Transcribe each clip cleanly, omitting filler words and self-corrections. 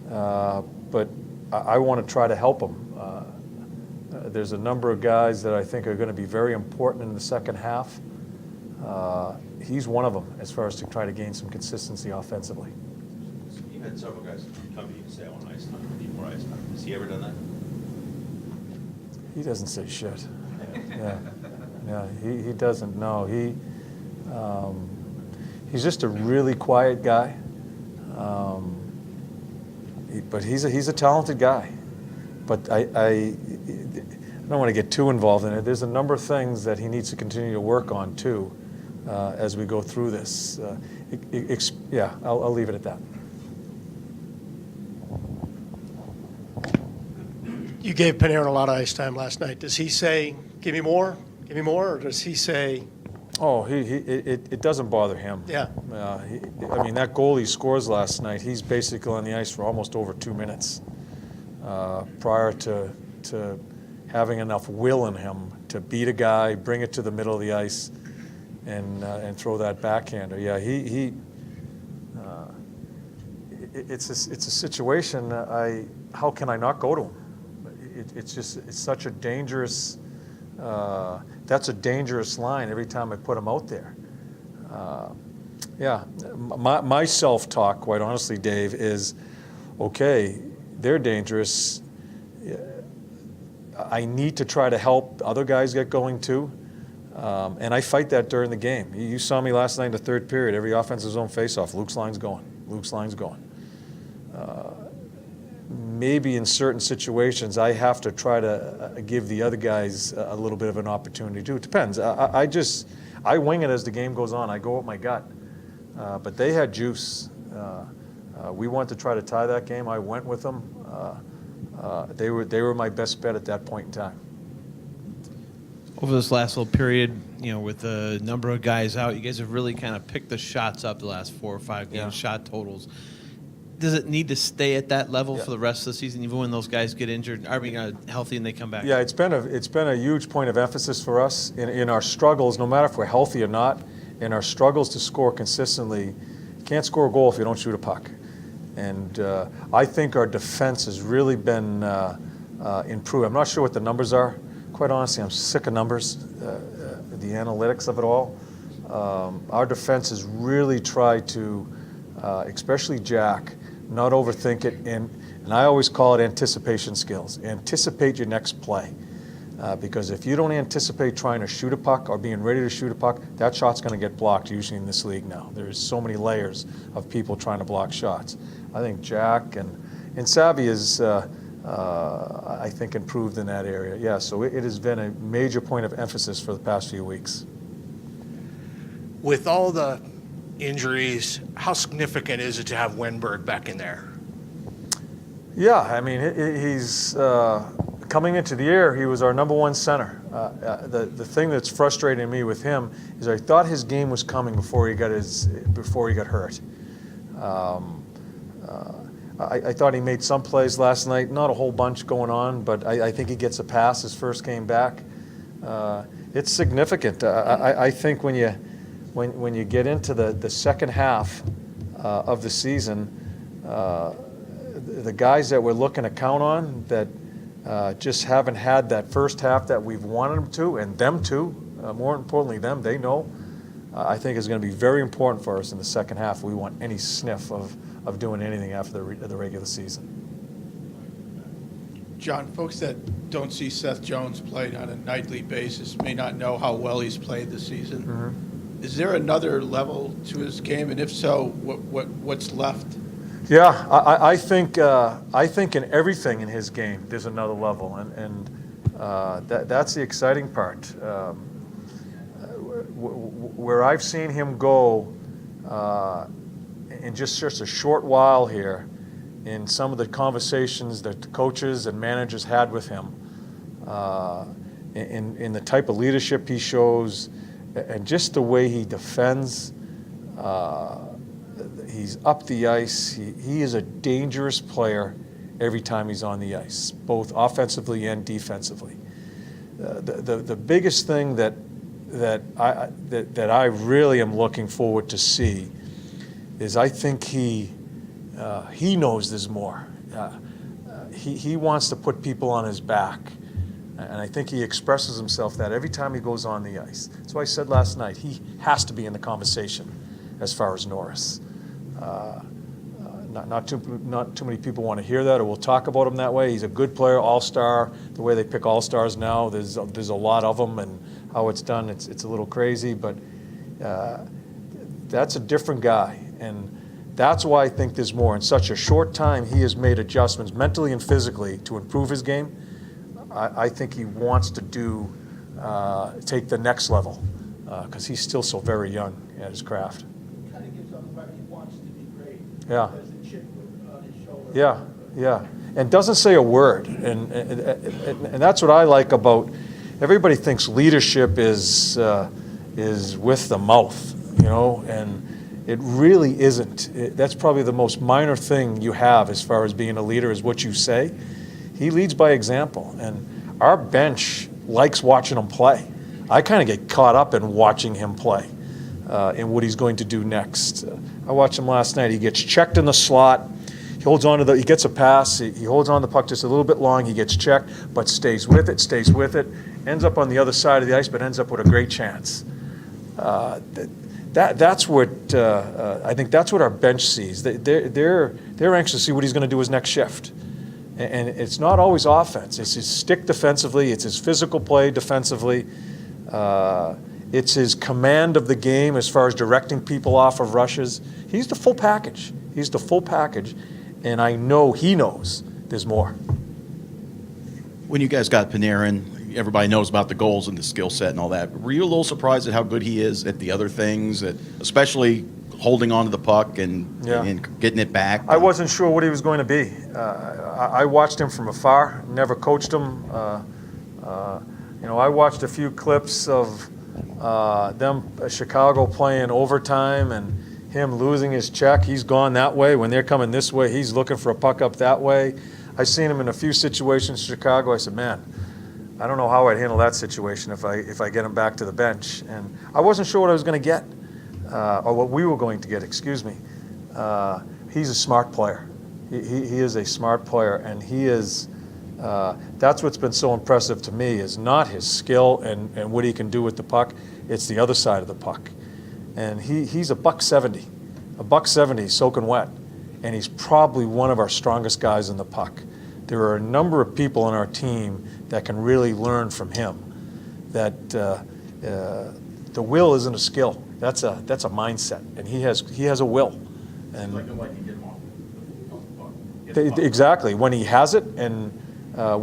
but I want to try to help him. There's a number of guys that I think are going to be very important in the second half. He's one of them as far as to try to gain some consistency offensively. You had several guys come to you and say, I want ice time, I need more ice time. Has he ever done that? He doesn't say shit. Yeah, he doesn't know. He's just a really quiet guy. But he's a talented guy. But I don't want to get too involved in it. There's a number of things that he needs to continue to work on too as we go through this. I'll leave it at that. You gave Panarin a lot of ice time last night. Does he say, give me more, or does he say? Oh, it doesn't bother him. Yeah. I mean, that goal he scores last night, he's basically on the ice for almost over 2 minutes prior to having enough will in him to beat a guy, bring it to the middle of the ice, and throw that backhander. Yeah, it's a situation. How can I not go to him? It's such a dangerous. That's a dangerous line every time I put him out there. My self-talk, quite honestly, Dave, is okay. They're dangerous. I need to try to help other guys get going too, and I fight that during the game. You saw me last night in the third period. Every offensive zone face-off, Luke's line's going. Maybe in certain situations, I have to try to give the other guys a little bit of an opportunity too. It depends. I wing it as the game goes on. I go with my gut. But they had juice. We wanted to try to tie that game. I went with them. They were my best bet at that point in time. Over this last little period, with the number of guys out, you guys have really kind of picked the shots up the last 4 or 5 games, shot totals. Does it need to stay at that level for the rest of the season, even when those guys get injured? Are we healthy and they come back? Yeah, it's been a huge point of emphasis for us in our struggles, no matter if we're healthy or not, in our struggles to score consistently. You can't score a goal if you don't shoot a puck. And I think our defense has really been improved. I'm not sure what the numbers are. Quite honestly, I'm sick of numbers, the analytics of it all. Our defense has really tried to, especially Jack, not overthink it, and I always call it anticipation skills. Anticipate your next play, because if you don't anticipate trying to shoot a puck or being ready to shoot a puck, that shot's going to get blocked usually in this league now. There's so many layers of people trying to block shots. I think Jack and Savvy is, I think, improved in that area. Yeah, so it has been a major point of emphasis for the past few weeks. With all the injuries, how significant is it to have Wenberg back in there? Yeah, I mean, he's coming into the year, he was our #1 center. The thing that's frustrating me with him is I thought his game was coming before he got hurt. I thought he made some plays last night, not a whole bunch going on, but I think he gets a pass his first game back. It's significant. I think when you get into the second half of the season, the guys that we're looking to count on that just haven't had that first half that we've wanted them to, and them too, more importantly them, they know, I think is going to be very important for us in the second half. We want any sniff of doing anything after the regular season. John, folks that don't see Seth Jones played on a nightly basis may not know how well he's played this season. Mm-hmm. Is there another level to his game, and if so, what's left? Yeah, I think in everything in his game there's another level, and that's the exciting part. Where I've seen him go in just a short while here, in some of the conversations that the coaches and managers had with him, in the type of leadership he shows, and just the way he defends. He's up the ice. He is a dangerous player every time he's on the ice, both offensively and defensively. The biggest thing that I really am looking forward to see is I think he He knows there's more. He wants to put people on his back. And I think he expresses himself that every time he goes on the ice. That's why I said last night, he has to be in the conversation as far as Norris. Not too many people want to hear that, or we'll talk about him that way. He's a good player, all-star. The way they pick all-stars now, there's a lot of them, and how it's done, it's a little crazy. But that's a different guy, and that's why I think there's more. In such a short time, he has made adjustments mentally and physically to improve his game. I think he wants to take the next level because he's still so very young at his craft. Kind of gives off the vibe he wants to be great. Yeah. Has the chip on his shoulder. Yeah. And doesn't say a word. And that's what I like about, everybody thinks leadership is with the mouth, and it really isn't. That's probably the most minor thing you have as far as being a leader is what you say. He leads by example, and our bench likes watching him play. I kind of get caught up in watching him play and what he's going to do next. I watched him last night. He gets checked in the slot. He gets a pass. He holds on the puck just a little bit long. He gets checked, but stays with it, ends up on the other side of the ice, but ends up with a great chance. That's what I think. That's what our bench sees. They're anxious to see what he's going to do his next shift. And it's not always offense. It's his stick defensively. It's his physical play defensively. It's his command of the game as far as directing people off of rushes. He's the full package. And I know he knows there's more. When you guys got Panarin, everybody knows about the goals and the skill set and all that. Were you a little surprised at how good he is at the other things, especially holding on to the puck and getting it back? I wasn't sure what he was going to be. I watched him from afar, never coached him. I watched a few clips of Chicago playing overtime and him losing his check. He's gone that way. When they're coming this way, he's looking for a puck up that way. I seen him in a few situations in Chicago. I said, man, I don't know how I'd handle that situation if I get him back to the bench. And I wasn't sure what I was going to get. Or what we were going to get, excuse me. He's a smart player. He is a smart player, and he is. That's what's been so impressive to me is not his skill and what he can do with the puck. It's the other side of the puck, and he's a $170, soaking wet, and he's probably one of our strongest guys in the puck. There are a number of people on our team that can really learn from him. That the will isn't a skill. That's a mindset, and he has a will. And exactly, when he has it, and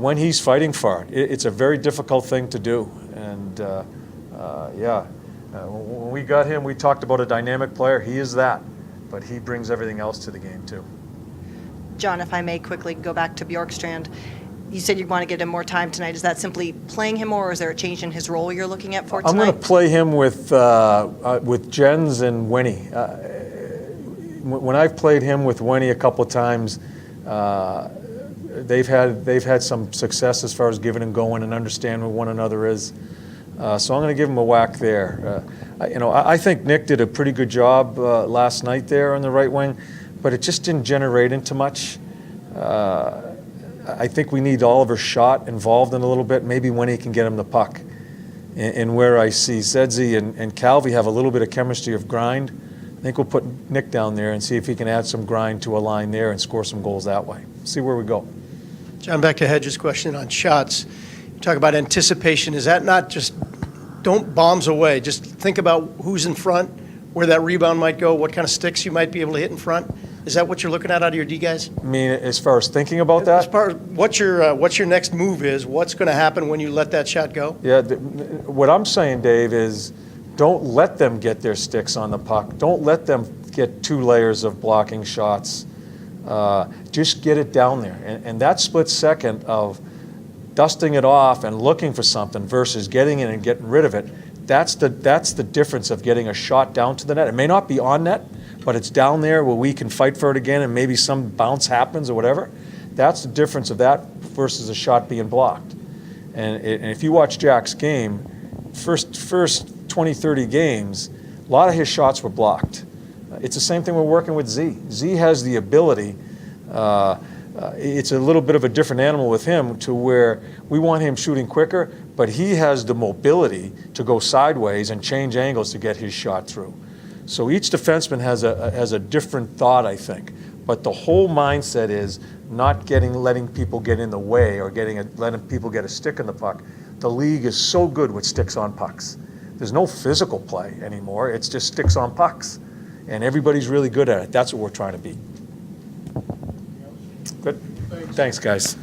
when he's fighting for it, it's a very difficult thing to do. And when we got him, we talked about a dynamic player. He is that, but he brings everything else to the game too. John, if I may quickly go back to Bjorkstrand. You said you want to get him more time tonight. Is that simply playing him more, or is there a change in his role you're looking at for tonight? I'm going to play him with Jens and Winnie. When I've played him with Winnie a couple of times, they've had some success as far as giving and going and understanding what one another is. So I'm going to give him a whack there. I think Nick did a pretty good job last night there on the right wing, but it just didn't generate into much. I think we need Oliver's shot involved in a little bit, maybe when he can get him the puck. And where I see Zedzi and Calvi have a little bit of chemistry of grind, I think we'll put Nick down there and see if he can add some grind to a line there and score some goals that way. See where we go. John, back to Hedges' question on shots. You talk about anticipation. Is that not just don't bombs away? Just think about who's in front, where that rebound might go, what kind of sticks you might be able to hit in front. Is that what you're looking at out of your D guys? I mean, as far as thinking about that? As far as what your next move is, what's going to happen when you let that shot go? Yeah, what I'm saying, Dave, is don't let them get their sticks on the puck. Don't let them get 2 layers of blocking shots. Just get it down there. And that split second of dusting it off and looking for something versus getting it and getting rid of it, that's the difference of getting a shot down to the net. It may not be on net, but it's down there where we can fight for it again and maybe some bounce happens or whatever. That's the difference of that versus a shot being blocked. And if you watch Jack's game, first 20, 30 games, a lot of his shots were blocked. It's the same thing we're working with Z. Z has the ability, it's a little bit of a different animal with him, to where we want him shooting quicker, but he has the mobility to go sideways and change angles to get his shot through. So each defenseman has a different thought, I think. But the whole mindset is not letting people get in the way or letting people get a stick in the puck. The league is so good with sticks on pucks. There's no physical play anymore. It's just sticks on pucks. And everybody's really good at it. That's what we're trying to be. Good. Thanks, guys.